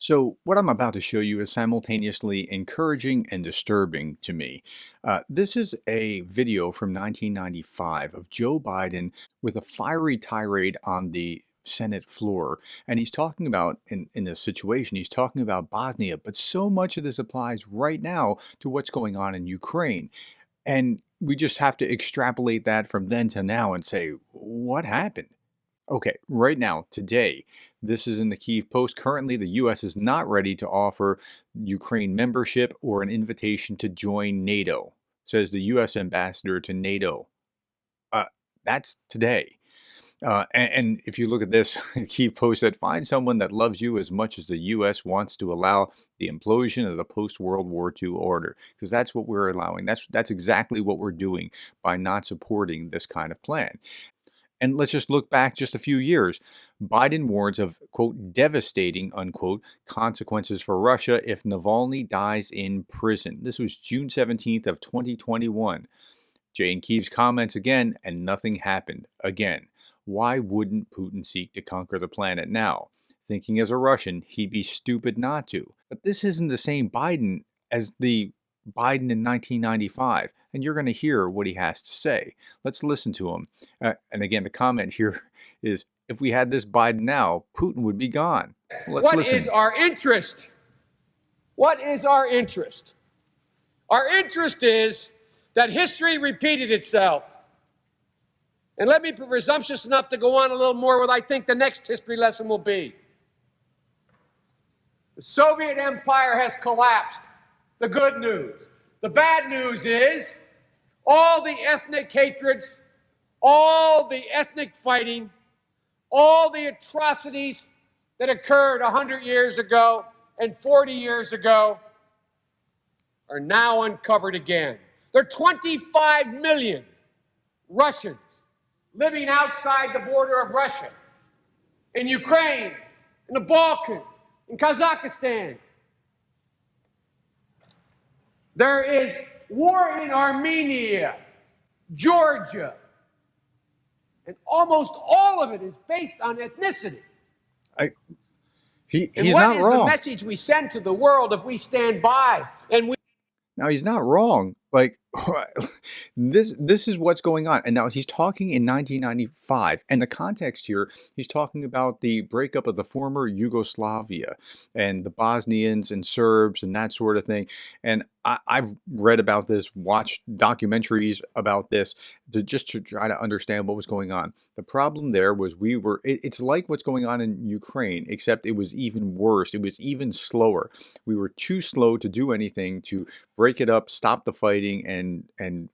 So, what I'm about to show you is simultaneously encouraging and disturbing to me. This is a video from 1995 of Joe Biden with a fiery tirade on the Senate floor. And he's talking about, in this situation, he's talking about Bosnia, but so much of this applies right now to what's going on in Ukraine. And we just have to extrapolate that from then to now and say, what happened? Okay, right now, today, this is in the Kyiv Post. Currently, the U.S. is not ready to offer Ukraine membership or an invitation to join NATO, says the U.S. ambassador to NATO. Uh, that's today. And if you look at this, Kyiv Post said, find someone that loves you as much as the U.S. wants to allow the implosion of the post-World War II order, because that's what we're allowing. That's exactly what we're doing by not supporting this kind of plan. And let's just look back just a few years. Biden warns of, quote, devastating, unquote, consequences for Russia if Navalny dies in prison. This was June 17th of 2021. Jane Kiev's comments again, and nothing happened again. Why wouldn't Putin seek to conquer the planet now? Thinking as a Russian, he'd be stupid not to. But this isn't the same Biden as the Biden in 1995, and you're going to hear what he has to say. Let's listen to him. And again, the comment here is, if we had this Biden now, Putin would be gone. Let's What listen. is our interest? What is our interest? Our interest is that history repeated itself. And let me be presumptuous enough to go on a little more what I think the next history lesson will be. The Soviet Empire has collapsed. The good news. The bad news is all the ethnic hatreds, all the ethnic fighting, all the atrocities that occurred 100 years ago and 40 years ago are now uncovered again. There are 25 million Russians living outside the border of Russia, in Ukraine, in the Balkans, in Kazakhstan. There is war in Armenia, Georgia, and almost all of it is based on ethnicity. He's and not what is wrong. the message we send to the world if we stand by and we Now he's not wrong. Like this is what's going on. And now he's talking in 1995, and the context here, he's talking about the breakup of the former Yugoslavia and the Bosnians and Serbs and that sort of thing. And I've read about this, watched documentaries about this to try to understand what was going on. The problem there was it's like what's going on in Ukraine, except it was even worse. It was even slower. We were too slow to do anything to break it up, stop the fighting, and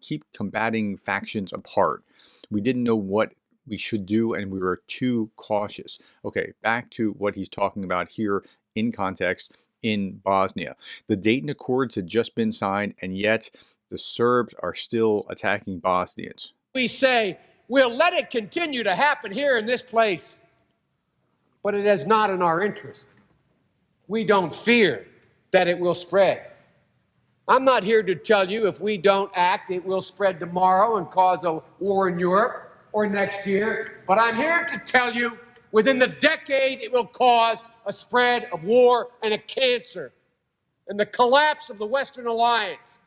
keep combating factions apart. We didn't know what we should do, and we were too cautious. Okay, back to what he's talking about here in context in Bosnia. The Dayton Accords had just been signed, and yet the Serbs are still attacking Bosnians. we say we'll let it continue to happen here in this place, but it is not in our interest. We don't fear that it will spread. I'm not here to tell you if we don't act, it will spread tomorrow and cause a war in Europe or next year. But I'm here to tell you within the decade, it will cause a spread of war and a cancer and the collapse of the Western Alliance.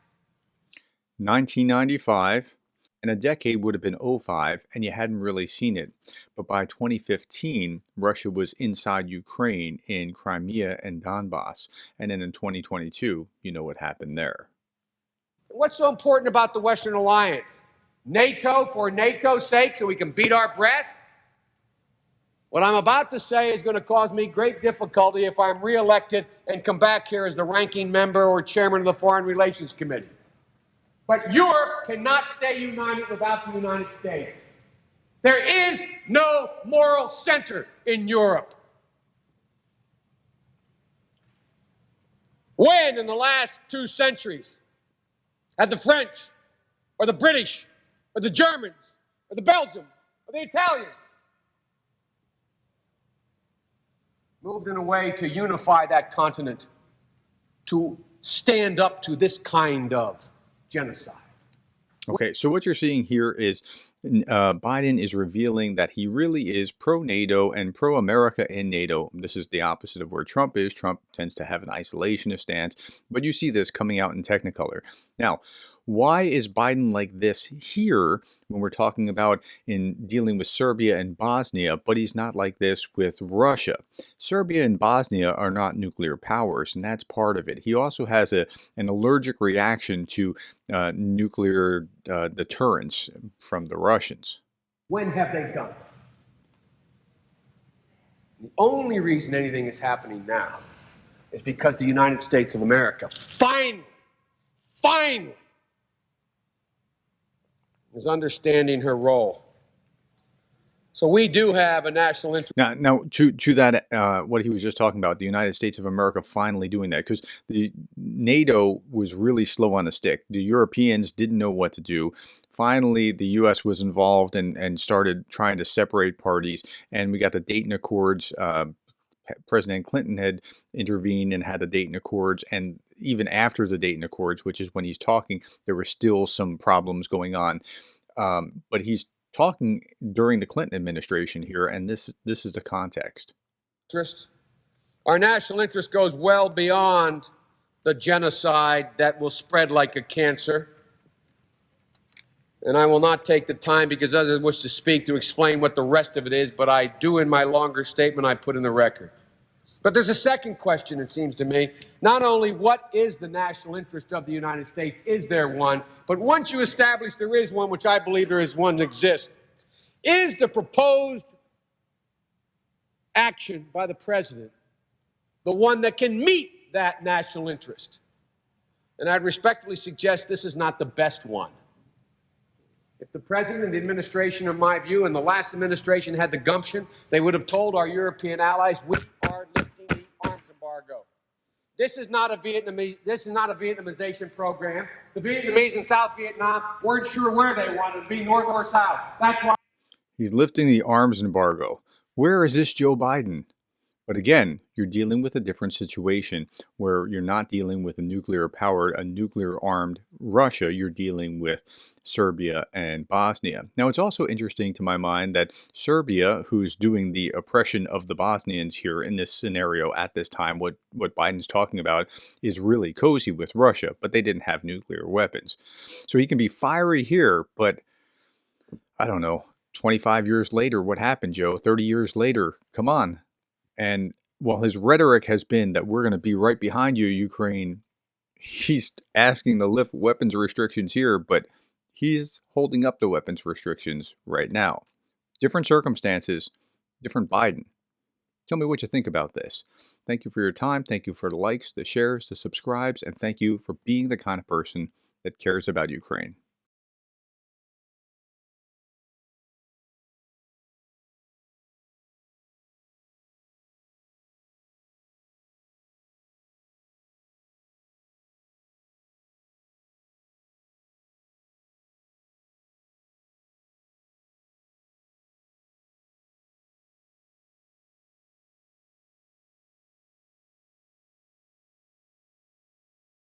1995, and a decade would have been '05, and you hadn't really seen it. But by 2015, Russia was inside Ukraine in Crimea and Donbass. And then in 2022, you know what happened there. What's so important about the Western Alliance? NATO for NATO's sake, so we can beat our breast? What I'm about to say is going to cause me great difficulty if I'm reelected and come back here as the ranking member or chairman of the Foreign Relations Committee. But Europe cannot stay united without the United States. There is no moral center in Europe. When in the last 2 centuries had the French or the British or the Germans or the Belgians or the Italians moved in a way to unify that continent, to stand up to this kind of genocide? Okay, so what you're seeing here is Biden is revealing that he really is pro-NATO and pro-America in NATO. This is the opposite of where Trump is. Trump tends to have an isolationist stance, but you see this coming out in Technicolor. Now, why is Biden like this here when we're talking about in dealing with Serbia and Bosnia, but he's not like this with Russia? Serbia and Bosnia are not nuclear powers, and that's part of it. He also has an allergic reaction to nuclear deterrence from the Russians. When have they done it? The only reason anything is happening now is because the United States of America finally is understanding her role. So we do have a national interest. Now, to that, what he was just talking about, the United States of America finally doing that, because the NATO was really slow on the stick. The Europeans didn't know what to do. Finally, the U.S. was involved and started trying to separate parties, and we got the Dayton Accords. President Clinton had intervened and had the Dayton Accords, and even after the Dayton Accords, which is when he's talking, there were still some problems going on. But he's talking during the Clinton administration here, and this is the context. Our national interest goes well beyond the genocide that will spread like a cancer. And I will not take the time, because others wish to speak, to explain what the rest of it is, but I do in my longer statement I put in the record. But there's a second question, it seems to me. Not only what is the national interest of the United States, is there one, but once you establish there is one, which I believe there is one exists, is the proposed action by the president the one that can meet that national interest? And I'd respectfully suggest this is not the best one. If the president and the administration, in my view, and the last administration had the gumption, they would have told our European allies, we are lifting the arms embargo. This is not a Vietnamization program. The Vietnamese in South Vietnam weren't sure where they wanted to be, north or south. That's why he's lifting the arms embargo. Where is this Joe Biden? But again, you're dealing with a different situation where you're not dealing with a nuclear-powered, a nuclear-armed Russia. You're dealing with Serbia and Bosnia. Now, it's also interesting to my mind that Serbia, who's doing the oppression of the Bosnians here in this scenario at this time, what Biden's talking about, is really cozy with Russia, but they didn't have nuclear weapons. So he can be fiery here, but I don't know, 25 years later, what happened, Joe? 30 years later, come on. And while his rhetoric has been that we're going to be right behind you, Ukraine, he's asking to lift weapons restrictions here, but he's holding up the weapons restrictions right now. Different circumstances, different Biden. Tell me what you think about this. Thank you for your time. Thank you for the likes, the shares, the subscribes, and thank you for being the kind of person that cares about Ukraine.